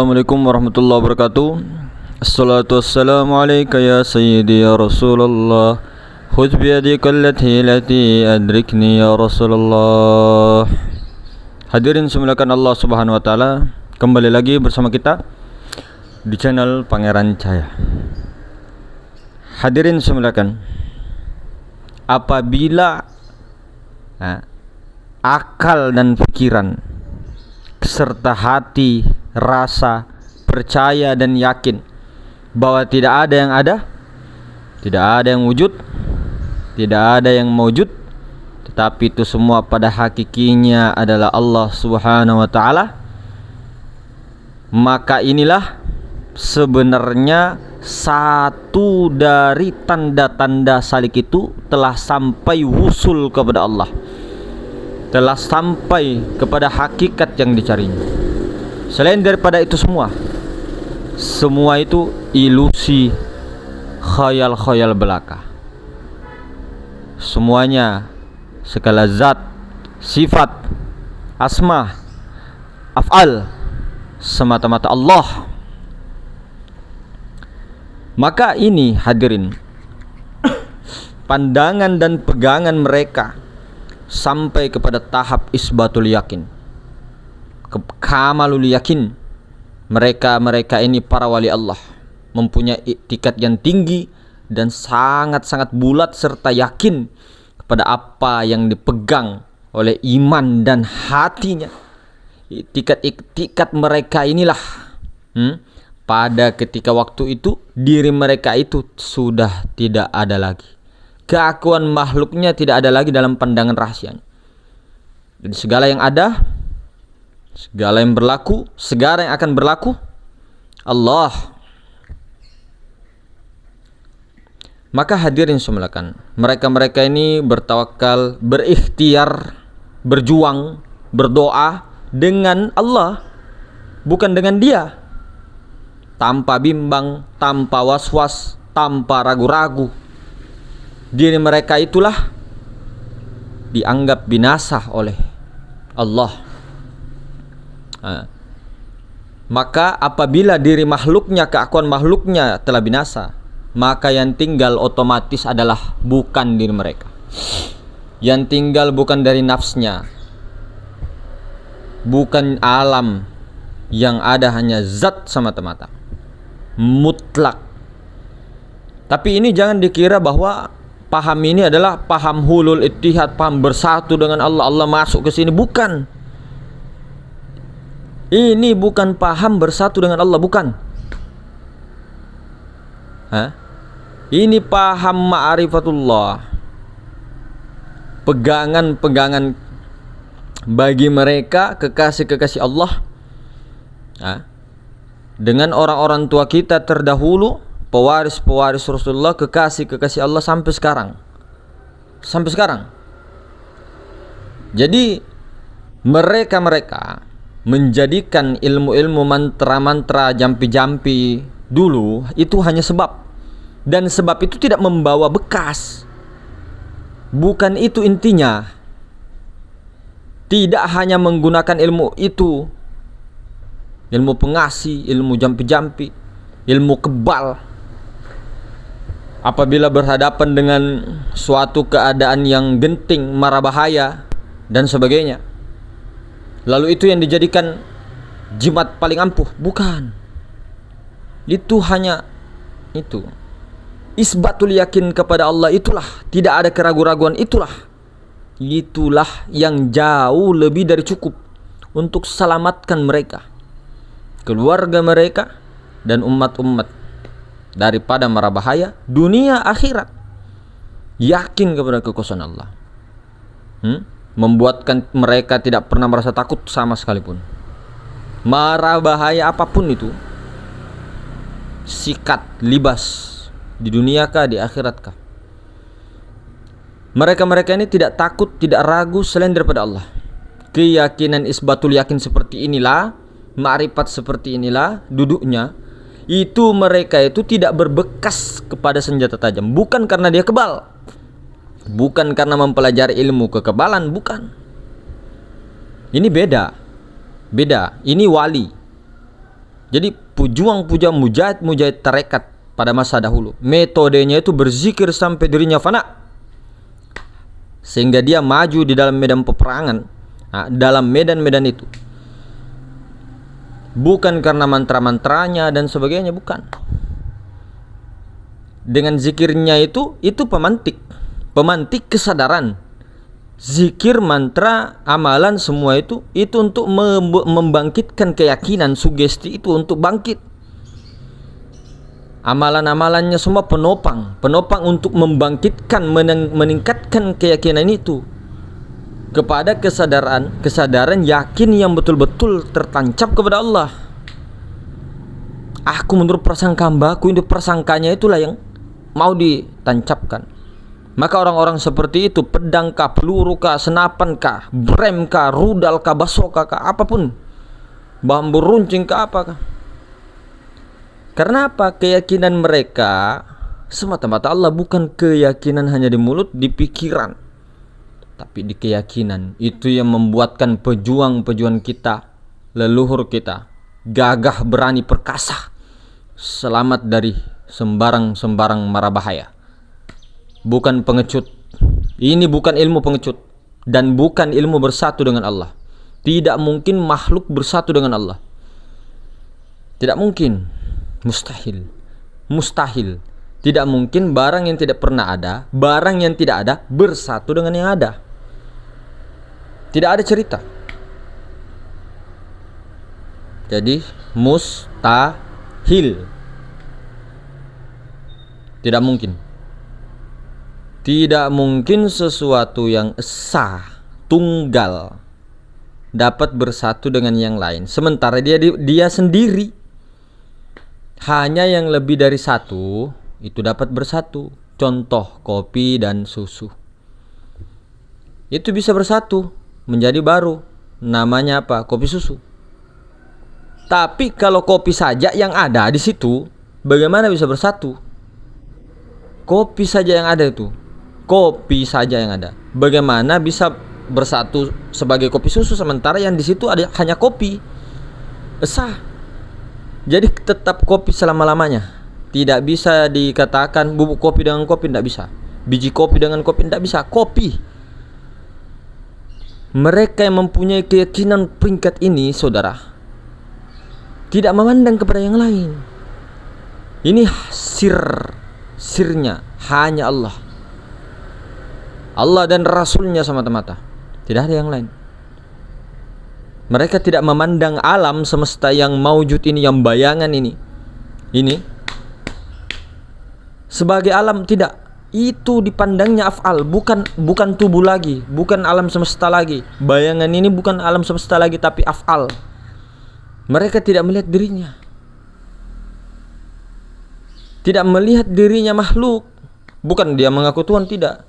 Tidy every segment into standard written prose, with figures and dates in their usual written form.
Assalamualaikum warahmatullahi wabarakatuh. Assalatu wassalamu alayka ya sayyidi ya Rasulullah. Khudh biyadika allati adrikni ya Rasulullah. Hadirin semuliakan Allah Subhanahu wa taala, kembali lagi bersama kita di channel Pangeran Cahaya. Hadirin semuliakan, apabila akal dan pikiran serta hati, rasa, percaya dan yakin bahwa tidak ada yang ada, tidak ada yang wujud, tidak ada yang mewujud, tetapi itu semua pada hakikinya adalah Allah Subhanahu wa taala, maka inilah sebenarnya satu dari tanda-tanda salik itu telah sampai wusul kepada Allah, telah sampai kepada hakikat yang dicarinya. Selain daripada itu semua itu ilusi, khayal-khayal belaka. Semuanya, segala zat, sifat, asma, af'al, semata-mata Allah. Maka ini hadirin, pandangan dan pegangan mereka sampai kepada tahap isbatul yakin, kamalul yakin. Mereka ini para wali Allah, mempunyai iktikad yang tinggi dan sangat-sangat bulat serta yakin kepada apa yang dipegang oleh iman dan hatinya. Iktikad mereka inilah pada ketika waktu itu diri mereka itu sudah tidak ada lagi. Keakuan makhluknya tidak ada lagi dalam pandangan rahasianya. Jadi segala yang ada, segala yang berlaku, segala yang akan berlaku, Allah. Maka hadirin semulakan, mereka ini bertawakal, berikhtiar, berjuang, berdoa dengan Allah, bukan dengan dia, tanpa bimbang, tanpa was-was, tanpa ragu-ragu. Diri mereka itulah dianggap binasa oleh Allah. Maka apabila diri makhluknya, keakuan makhluknya telah binasa, maka yang tinggal otomatis adalah bukan diri mereka. Yang tinggal bukan dari nafsnya, bukan alam, yang ada hanya zat semata-mata, mutlak. Tapi ini jangan dikira bahwa paham ini adalah paham hulul ittihad, paham bersatu dengan Allah, Allah masuk ke sini. Bukan. Ini bukan paham bersatu dengan Allah, bukan. Ini paham ma'rifatullah, pegangan-pegangan bagi mereka kekasih-kekasih Allah, dengan orang-orang tua kita terdahulu, pewaris-pewaris Rasulullah, kekasih-kekasih Allah sampai sekarang. Jadi mereka menjadikan ilmu-ilmu mantra-mantra, jampi-jampi dulu itu hanya sebab, dan sebab itu tidak membawa bekas. Bukan itu intinya. Tidak hanya menggunakan ilmu itu, ilmu pengasih, ilmu jampi-jampi, ilmu kebal. Apabila berhadapan dengan suatu keadaan yang genting, mara bahaya dan sebagainya, lalu itu yang dijadikan jimat paling ampuh. Bukan. Itu hanya itu. Isbatul yakin kepada Allah itulah, tidak ada keraguan-raguan, itulah yang jauh lebih dari cukup untuk selamatkan mereka, keluarga mereka, dan umat-umat daripada mara bahaya dunia akhirat. Yakin kepada kekuasaan Allah membuatkan mereka tidak pernah merasa takut sama sekalipun. Mara bahaya apapun itu, sikat, libas, di dunia kah, di akhirat kah, mereka ini tidak takut, tidak ragu selain daripada Allah. Keyakinan isbatul yakin seperti inilah, ma'rifat seperti inilah duduknya. Itu mereka itu tidak berbekas kepada senjata tajam, bukan karena dia kebal, bukan karena mempelajari ilmu kekebalan, bukan. Ini beda. Ini wali. Jadi pejuang-pejuang mujahid tarekat pada masa dahulu, metodenya itu berzikir sampai dirinya fana, sehingga dia maju di dalam medan peperangan. Nah, dalam medan-medan itu bukan karena mantra-mantranya dan sebagainya, bukan. Dengan zikirnya itu pemantik kesadaran. Zikir, mantra, amalan semua itu untuk membangkitkan keyakinan, sugesti itu untuk bangkit. Amalan-amalannya semua penopang untuk membangkitkan, meningkatkan keyakinan itu kepada kesadaran yakin yang betul-betul tertancap kepada Allah. Aku menurut prasangka hambaku, itu prasangkanya itulah yang mau ditancapkan. Maka orang-orang seperti itu, pedang kah, peluru kah, senapan kah, brem kah, rudal kah, basoka kah, apapun, bambu runcing kah, apakah. Karena apa? Keyakinan mereka semata-mata Allah, bukan keyakinan hanya di mulut, di pikiran, tapi di keyakinan. Itu yang membuatkan pejuang-pejuang kita, leluhur kita, gagah, berani, perkasa, selamat dari sembarang mara bahaya. Bukan pengecut. Ini bukan ilmu pengecut dan bukan ilmu bersatu dengan Allah. Tidak mungkin makhluk bersatu dengan Allah. Tidak mungkin. Mustahil. Tidak mungkin barang yang tidak pernah ada, barang yang tidak ada bersatu dengan yang ada. Tidak ada cerita. Jadi mustahil. Tidak mungkin. Tidak mungkin sesuatu yang esa, tunggal, dapat bersatu dengan yang lain. Sementara dia sendiri, hanya yang lebih dari satu itu dapat bersatu. Contoh kopi dan susu, itu bisa bersatu menjadi baru. Namanya apa? Kopi susu. Tapi kalau kopi saja yang ada di situ, bagaimana bisa bersatu? Kopi saja yang ada itu. Kopi saja yang ada. Bagaimana bisa bersatu sebagai kopi susu sementara yang di situ ada hanya kopi? Sah. Jadi tetap kopi selama-lamanya. Tidak bisa dikatakan bubuk kopi dengan kopi, tidak bisa. Biji kopi dengan kopi, tidak bisa. Kopi. Mereka yang mempunyai keyakinan peringkat ini, saudara, tidak memandang kepada yang lain. Ini sirnya hanya Allah. Allah dan Rasulnya semata-mata. Tidak ada yang lain. Mereka tidak memandang alam semesta yang maujud ini, yang bayangan ini sebagai alam, tidak. Itu dipandangnya af'al, bukan tubuh lagi, bukan alam semesta lagi. Bayangan ini bukan alam semesta lagi, tapi af'al. Mereka tidak melihat dirinya. Tidak melihat dirinya makhluk. Bukan dia mengaku Tuhan, tidak.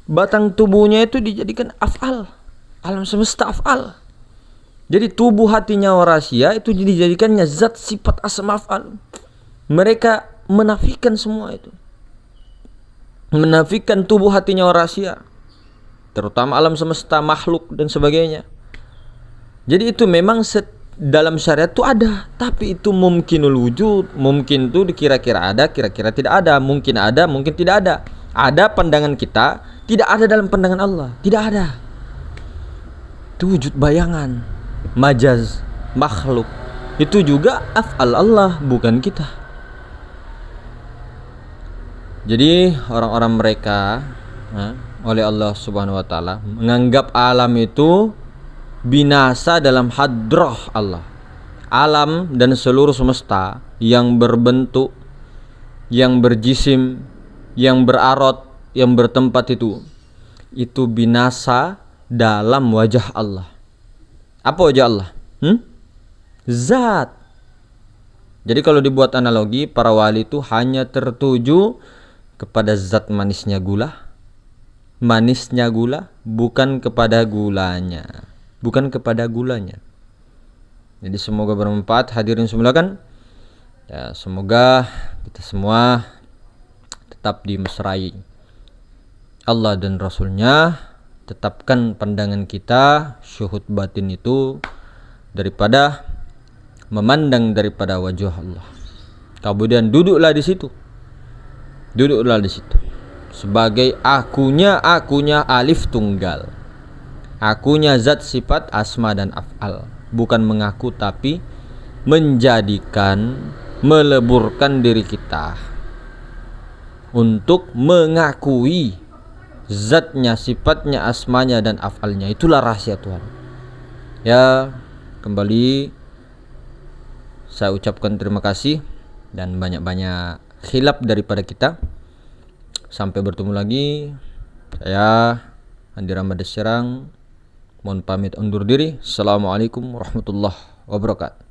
Batang tubuhnya itu dijadikan af'al, alam semesta af'al. Jadi tubuh, hati, nyawa, rahasia itu dijadikannya zat, sifat, asma, af'al. Mereka menafikan semua itu. Menafikan tubuh, hati, nyawa, rahasia, terutama alam semesta, makhluk dan sebagainya. Jadi itu memang dalam syariat itu ada, tapi itu mungkinul wujud. Mungkin itu kira-kira ada, kira-kira tidak ada. Mungkin ada, mungkin tidak ada. Ada pandangan kita, tidak ada dalam pandangan Allah. Tidak ada. Itu wujud bayangan, majaz, makhluk. Itu juga af'al Allah, bukan kita. Jadi orang-orang mereka oleh Allah Subhanahu wa taala menganggap alam itu binasa dalam hadrah Allah. Alam dan seluruh semesta yang berbentuk, yang berjisim, yang berarot, yang bertempat itu binasa dalam wajah Allah. Apa wajah Allah? Zat. Jadi kalau dibuat analogi, para wali itu hanya tertuju kepada zat manisnya gula, bukan kepada gulanya. Bukan kepada gulanya. Jadi semoga bermanfaat hadirin semua kan. Ya, semoga kita semua tetap dimesrai Allah dan Rasulnya. Tetapkan pandangan kita syuhud batin itu daripada memandang daripada wajah Allah. Kemudian duduklah di situ. Duduklah di situ. Sebagai akunya alif tunggal. Akunya zat sifat asma dan af'al. Bukan mengaku tapi menjadikan, meleburkan diri kita untuk mengakui zatnya, sifatnya, asmanya dan af'alnya. Itulah rahasia Tuhan. Ya, kembali saya ucapkan terima kasih dan banyak-banyak khilaf daripada kita. Sampai bertemu lagi. Saya Andi Ramadan Serang mohon pamit undur diri. Assalamualaikum warahmatullahi wabarakatuh.